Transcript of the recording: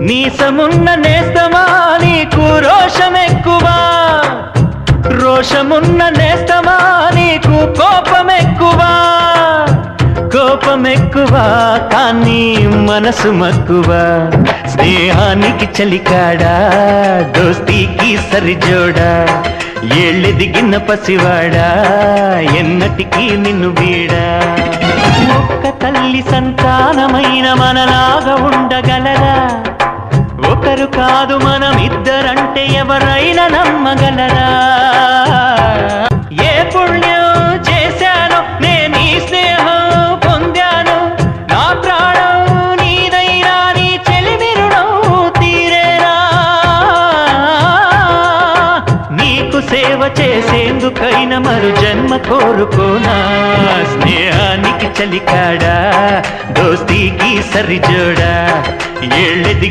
నీసమున్న నేస్తమా నీకు రోషమెక్కువా, రోషమున్న నేస్తమా నీకు కోపమెక్కువా, కోపమెక్కువా కానీ మనసు మక్కువా. స్నేహానికి చలికాడా దోస్తీకి సరిజోడా, ఏళ్ళెదిగిన పసివాడా ఎన్నటికీ నిన్ను వీడా. ఒక్క తల్లి సంతానమైన మనలాగా ఉండగలరా, ఒకరు కాదు మనం ఇద్దరంటే ఎవరైనా నమ్మగలరా. ఏ పుణ్యం చేశాను నేను ఈ స్నేహం పొందాను, నా ప్రాణం నీదైనా నీ చెలిమి రుణం తీరేనా. నీకు సేవ చేసేందుకైనా మరు జన్మ కోరుకోనా. స్నేహానికి చలికాడా దోస్తీకి సరిజోడా, ఏళ్ళెది